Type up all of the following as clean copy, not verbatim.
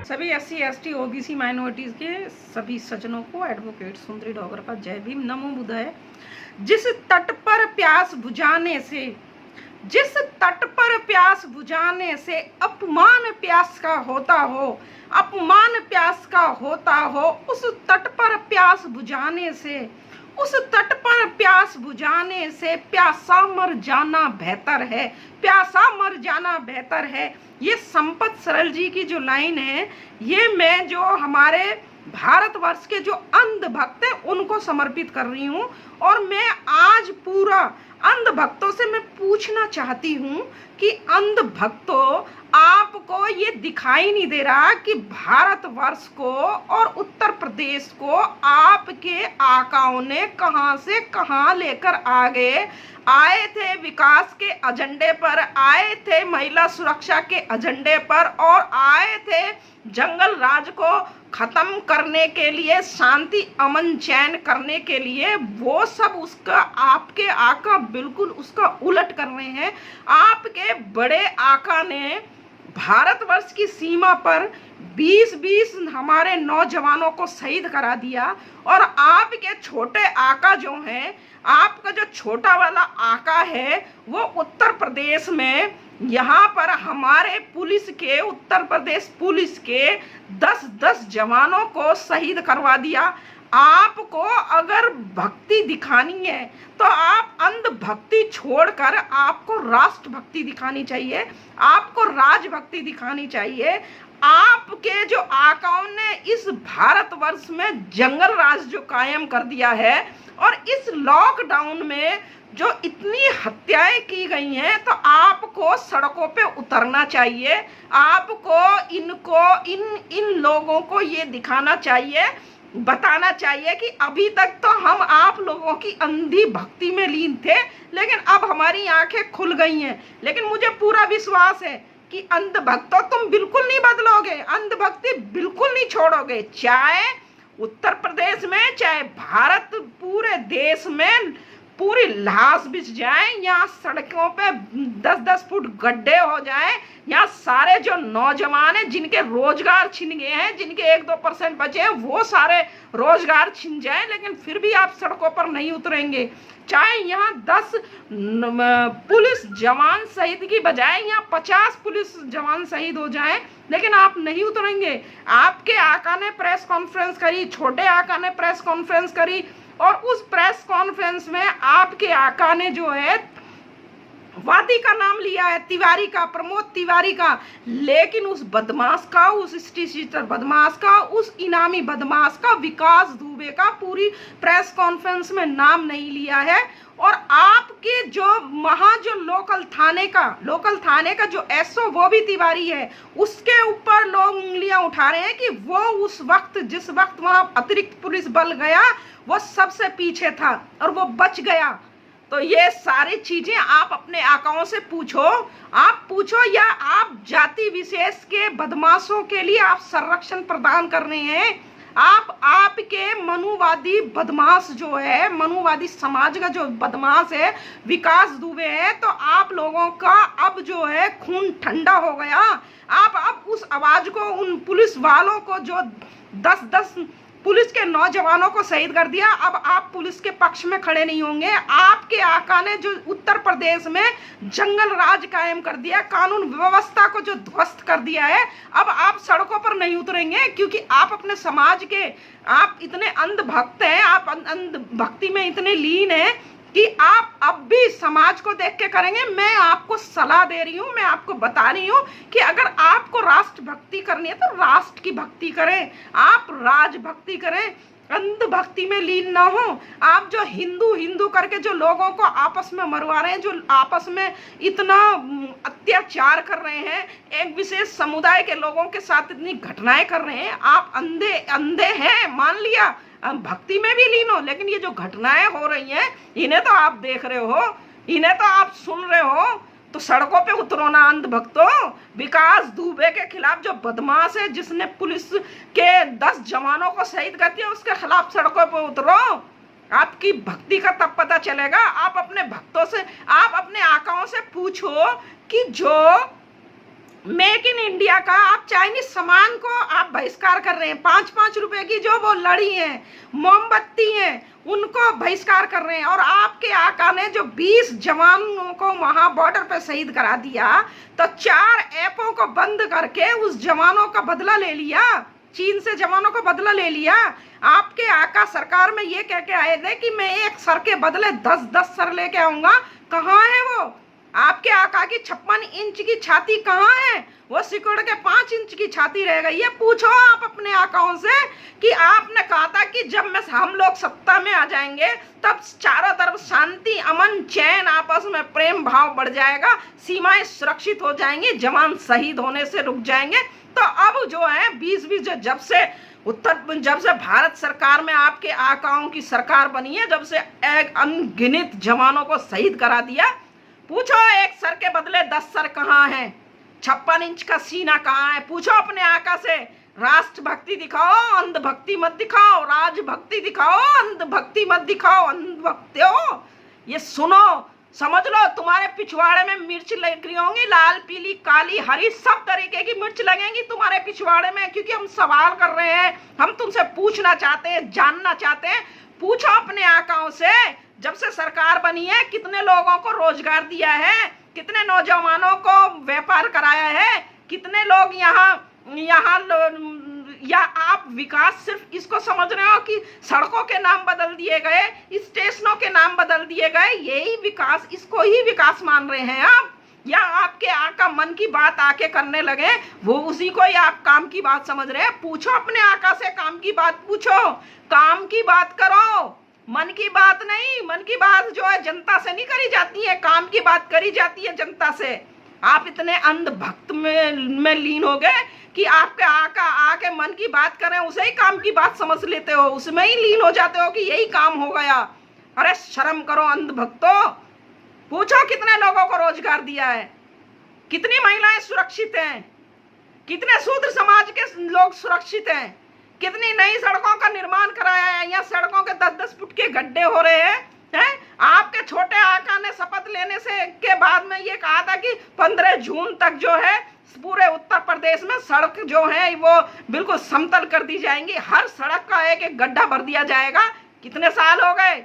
सभी SC ST OBC minorities के सभी सज्जनों को एडवोकेट सुंदरी डोगर का जय भीम, नमो बुद्धाय। जिस तट पर प्यास बुझाने से अपमान प्यास का होता हो, अपमान प्यास का होता हो, उस तट पर प्यास बुझाने से, उस तट पर प्यास बुझाने से प्यासा मर जाना बेहतर है, प्यासा मर जाना बेहतर है। ये संपत सरल जी की जो लाइन है, ये मैं जो हमारे भारतवर्ष के जो अंध भक्त हैं उनको समर्पित कर रही हूँ। और मैं आज पूरा अंध भक्तों से मैं पूछना चाहती हूँ कि अंध भक्तों, आपको ये दिखाई नहीं दे रहा कि भारतवर्ष को और उत्तर प्रदेश को आपके आकाओं ने कहां से कहां लेकर आए थे? विकास के एजेंडे पर आए थे, महिला सुरक्षा के एजेंडे पर, और आए थे जंगल राज को खत्म करने के लिए, शांति अमन चैन करने के लिए। वो सब उसका आपके आका बिल्कुल उसका उलट कर रहे हैं। आपके बड़े आका ने भारतवर्ष की सीमा पर 20-20 हमारे नौजवानों को शहीद करा दिया। और आपके छोटे आका जो हैं, आपका जो छोटा वाला आका है, वो उत्तर प्रदेश में यहाँ पर हमारे पुलिस के, उत्तर प्रदेश पुलिस के 10-10 जवानों को शहीद करवा दिया। आपको अगर भक्ति दिखानी है तो आप अंध भक्ति छोड़कर आपको राष्ट्र भक्ति दिखानी चाहिए, आपको राजभक्ति दिखानी चाहिए। आपके जो आकाओं ने इस भारतवर्ष में जंगल राज जो कायम कर दिया है, और इस लॉकडाउन में जो इतनी हत्याएं की गई हैं, तो आपको सड़कों पे उतरना चाहिए। आपको इन लोगों को ये दिखाना चाहिए, बताना चाहिए कि अभी तक तो हम आप लोगों की अंधी भक्ति में लीन थे, लेकिन अब हमारी आंखें खुल गई हैं। लेकिन मुझे पूरा विश्वास है कि अंध भक्तों, तुम बिल्कुल नहीं बदलोगे, अंध भक्ति बिल्कुल नहीं छोड़ोगे। चाहे उत्तर प्रदेश में, चाहे भारत पूरे देश में पूरी लाश बिछ जाए, यहाँ सड़कों पे 10-10 फुट गड्ढे हो जाए, यहाँ सारे जो नौजवान हैं जिनके रोजगार छिन गए हैं, जिनके 1-2% बचे हैं, वो सारे रोजगार छिन जाए, लेकिन फिर भी आप सड़कों पर नहीं उतरेंगे। चाहे यहाँ 10 पुलिस जवान शहीद की बजाय यहाँ 50 पुलिस जवान शहीद हो जाए, लेकिन आप नहीं उतरेंगे। आपके आका ने प्रेस कॉन्फ्रेंस करी, छोटे आका ने प्रेस कॉन्फ्रेंस करी, और उस प्रेस कॉन्फ्रेंस में आपके आका ने जो है वादी का नाम लिया है, तिवारी का, प्रमोद तिवारी का, लेकिन उस बदमाश का, उस स्टीशीटर बदमाश का, उस इनामी बदमाश का, विकास दुबे का पूरी प्रेस कॉन्फ्रेंस में नाम नहीं लिया है। और आपके जो लोकल थाने का जो SO वो भी तिवारी है, उसके ऊपर लोग उंगलियां उठा रहे हैं कि वो उस वक्त, जिस वक्त वहां अतिरिक्त पुलिस बल गया, वो सबसे पीछे था और वो बच गया। तो ये सारी चीजें आप अपने आकाओं से पूछो, या आप जाति विशेष के बदमाशों के लिए आप संरक्षण प्रदान कर रहे हैं। आपके मनुवादी बदमाश जो है, मनुवादी समाज का जो बदमाश है विकास दुबे है, तो आप लोगों का अब जो है खून ठंडा हो गया। आप अब उस आवाज को, उन पुलिस वालों को जो 10-10 पुलिस के नौजवानों को शहीद कर दिया, अब आप पुलिस के पक्ष में खड़े नहीं होंगे। आपके आका ने जो उत्तर प्रदेश में जंगल राज कायम कर दिया, कानून व्यवस्था को जो ध्वस्त कर दिया है, अब आप सड़कों पर नहीं उतरेंगे, क्योंकि आप अपने समाज के, आप इतने अंध भक्त हैं, आप अंध भक्ति में इतने लीन हैं कि आप अब भी समाज को देख के करेंगे। मैं आपको सलाह दे रही हूँ, मैं आपको बता रही हूँ कि अगर आपको राष्ट्र भक्ति करनी है तो राष्ट्र की भक्ति करें, आप राज भक्ति करें, अंध भक्ति में लीन ना हो। आप जो हिंदू करके जो लोगों को आपस में मरवा रहे हैं, जो आपस में इतना अत्याचार कर रहे हैं, एक विशेष समुदाय के लोगों के साथ इतनी घटनाएं कर रहे हैं, आप अंधे हैं, मान लिया, भक्ति में भी लीन हो, लेकिन ये जो घटनाएं हो रही हैं, इन्हें तो आप देख रहे हो, इन्हें तो आप सुन रहे हो, तो सड़कों पे उतरो ना अंध भक्तों। विकास दुबे के खिलाफ जो बदमाश है, जिसने पुलिस के 10 जवानों को शहीद कर दिया, उसके खिलाफ सड़कों पे उतरो। आपकी भक्ति का तब पता चलेगा। आप अपने भक्तों से, आप अपने आकाओं से पूछो कि जो मेक इन इंडिया का आप चाइनीज सामान को आप बहिष्कार कर रहे हैं। 5-5 रुपए की जो वो लड़ी है, मोमबत्ती है, उनको बहिष्कार कर रहे हैं। और आपके आका ने जो 20 जवानों को वहां बॉर्डर पे शहीद करा दिया, तो 4 ऐपों को बंद करके उस जवानों का बदला ले लिया, चीन से जवानों को बदला ले लिया। आपके आका सरकार में ये कह के आए थे कि मैं एक सर के बदले 10-10 सर लेके आऊंगा। कहाँ है वो? आपके आका की 56 इंच की छाती कहाँ है? वो सिकुड़ के 5 इंच की छाती रह गई है। पूछो आप अपने आकाओं से कि आपने कहा था कि जब हम लोग सत्ता में आ जाएंगे तब चारों तरफ शांति, अमन, चैन, आपस में प्रेम भाव बढ़ जाएगा, सीमाएं सुरक्षित हो जाएंगी, जवान शहीद होने से रुक जाएंगे। तो अब जो है 20-20 जब से भारत सरकार में आपके आकाओं की सरकार बनी है, जब से एक अनगिनत जवानों को शहीद करा दिया, पूछो एक सर के बदले 10 सर कहाँ हैं? 56 इंच का सीना कहाँ है? पूछो अपने आका से। राष्ट्रभक्ति दिखाओ, अंधभक्ति मत दिखाओ। राजभक्ति दिखाओ, अंधभक्ति मत दिखाओ। अंधभक्ति हो ये सुनो, समझ लो, तुम्हारे पिछवाड़े में मिर्च लग रही होंगी, लाल, पीली, काली, हरी, सब तरीके की मिर्च लगेंगी तुम्हारे पिछवाड़े में। क्योंकि हम सवाल कर रहे हैं, हम तुमसे पूछना चाहते हैं, जानना चाहते हैं। पूछो अपने आकाओं से, जब से सरकार बनी है कितने लोगों को रोजगार दिया है, कितने नौजवानों को व्यापार कराया है, कितने लोग या आप विकास सिर्फ इसको समझ रहे हो कि सड़कों के नाम बदल दिए गए, स्टेशनों के नाम बदल दिए गए, यही विकास, इसको ही विकास मान रहे हैं आप? या आपके आका मन की बात आके करने लगे, वो उसी को ही आप काम की बात समझ रहे हैं? पूछो अपने आका से, काम की बात पूछो, काम की बात करो, मन की बात नहीं। मन की बात जो है जनता से नहीं करी जाती है, काम की बात करी जाती है जनता से। आप इतने अंधभक्त में लीन हो गए कि आपके आका आके मन की बात करें, उसे ही काम की बात समझ लेते हो, उसमें ही लीन हो जाते हो कि यही काम हो गया। अरे शर्म करो अंधभक्तों। पूछो कितने लोगों को रोजगार दिया है, कितनी महिलाएं सुरक्षित हैं, कितने शूद्र समाज के लोग सुरक्षित हैं, कितनी नई सड़कों का निर्माण कराया है। यहाँ सड़कों के 10-10 फुट के गड्ढे हो रहे हैं। आपके छोटे आका ने शपथ लेने से के बाद में ये कहा था कि 15 जून तक जो है पूरे उत्तर प्रदेश में सड़क जो है वो बिल्कुल समतल कर दी जाएंगी, हर सड़क का एक गड्ढा भर दिया जाएगा। कितने साल हो गए,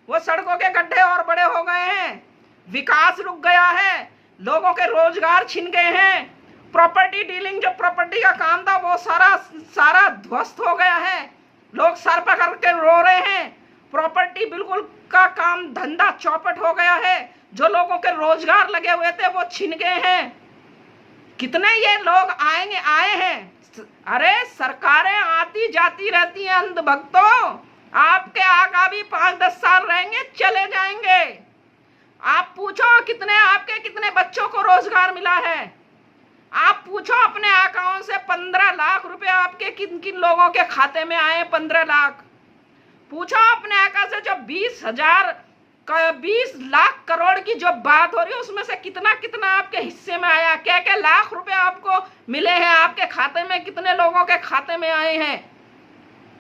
वो सड़कों के गड्ढे और बड़े हो गए हैं, विकास रुक गया है, लोगों के रोजगार छिन गए हैं, प्रॉपर्टी डीलिंग, जो प्रॉपर्टी का काम था वो सारा ध्वस्त हो गया है, लोग सर पकड़ के रो रहे हैं, प्रॉपर्टी बिल्कुल का काम धंधा चौपट हो गया है, जो लोगों के रोजगार लगे हुए थे वो छिन गए हैं। कितने ये लोग आए हैं। अरे सरकारें आती जाती रहती हैं अंधभक्तों, आपके आका भी 5-10 साल रहेंगे, चले जाएंगे। आप पूछो कितने बच्चों को रोजगार मिला है। आप पूछो अपने आकाओं से 15 लाख रुपए आपके किन किन लोगों के खाते में आए। 15 लाख पूछो अपने आका से, जो 20 लाख करोड़ की जो बात हो रही है उसमें से कितना कितना आपके हिस्से में आया, क्या लाख रुपए आपको मिले हैं, आपके खाते में कितने लोगों के खाते में आए हैं।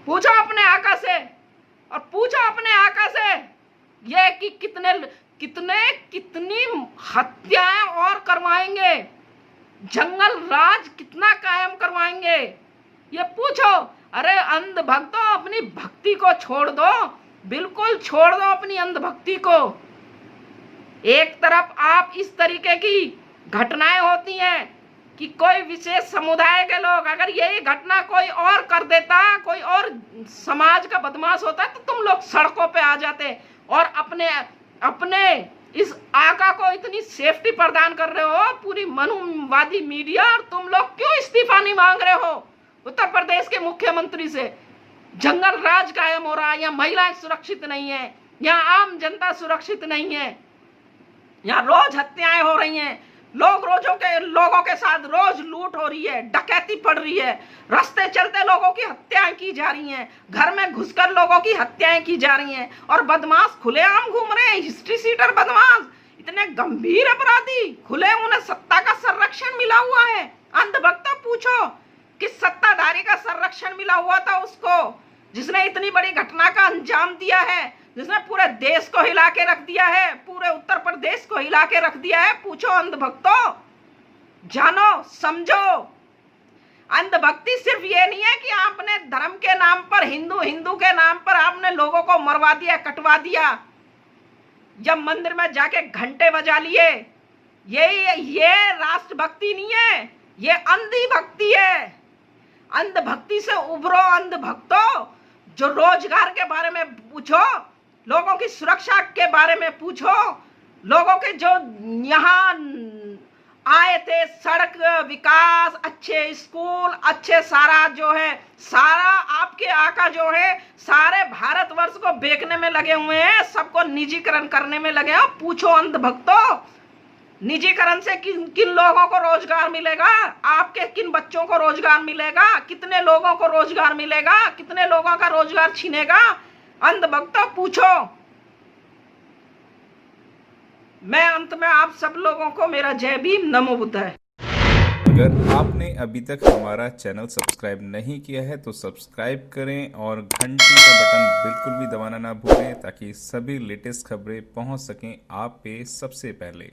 पूछो अपने आका से, और पूछो अपने आका से ये कि कितनी हत्याएं और करवाएंगे, जंगल राज कितना कायम करवाएंगे, ये पूछो। अरे अंधभक्तों, अपनी भक्ति को छोड़ दो, बिल्कुल छोड़ दो अपनी अंधभक्ति को। एक तरफ आप इस तरीके की घटनाएं होती हैं कि कोई विशेष समुदाय के लोग, अगर यही घटना कोई और कर देता, कोई और समाज का बदमाश होता, तो तुम लोग सड़कों पे आ जाते और अपने इस आका को इतनी सेफ्टी प्रदान कर रहे हो, पूरी मनुवादी मीडिया, और तुम लोग क्यों इस्तीफा नहीं मांग रहे हो उत्तर प्रदेश के मुख्यमंत्री से? जंगल राज कायम हो रहा है, यहाँ महिलाएं सुरक्षित नहीं है, यहाँ आम जनता सुरक्षित नहीं है, यहाँ रोज हत्याएं हो रही हैं, लोगों के साथ रोज लूट हो रही है, डकैती पड़ रही है, रास्ते चलते लोगों की हत्याएं की जा रही हैं, घर में घुसकर लोगों की हत्याएं की जा रही हैं, और बदमाश खुलेआम घूम रहे हैं। हिस्ट्री सीटर बदमाश, इतने गंभीर अपराधी खुले, उन्हें सत्ता का संरक्षण मिला हुआ है। अंधभक्तों पूछो किस सत्ताधारी का संरक्षण मिला हुआ था उसको, जिसने इतनी बड़ी घटना का अंजाम दिया है, जिसने पूरे देश को हिला के रख दिया है, पूरे उत्तर प्रदेश को हिला के रख दिया है। पूछो अंधभक्तों, जानो, समझो। अंधभक्ति सिर्फ ये नहीं है कि आपने धर्म के नाम पर, हिंदू के नाम पर आपने लोगों को मरवा दिया, कटवा दिया, जब मंदिर में जाके घंटे बजा लिए। ये राष्ट्रभक्ति नहीं है, ये अंधी भक्ति है। अंधभक्ति से उभरो अंधभक्तों। जो रोजगार के बारे में पूछो, लोगों की सुरक्षा के बारे में पूछो, लोगों के जो यहाँ आए थे, सड़क विकास, अच्छे स्कूल, अच्छे सारा जो है, सारा आपके आका जो है सारे भारतवर्ष को बेचने में लगे हुए हैं, सबको निजीकरण करने में लगे हैं। पूछो अंधभक्तों, निजीकरण से किन लोगों को रोजगार मिलेगा? आपके किन बच्चों को रोजगार मिलेगा? कितने लोगों को रोजगार मिलेगा? कितने लोगों का रोजगार छीनेगा? अंधभक्तों पूछो। मैं अंत में आप सब लोगों को मेरा जय भीम, नमो बुद्धाय। अगर आपने अभी तक हमारा चैनल सब्सक्राइब नहीं किया है तो सब्सक्राइब करें और घंटी का बटन बिल्कुल भी दबाना ना भूलें, ताकि सभी लेटेस्ट खबरें पहुंच सकें आप पे सबसे पहले।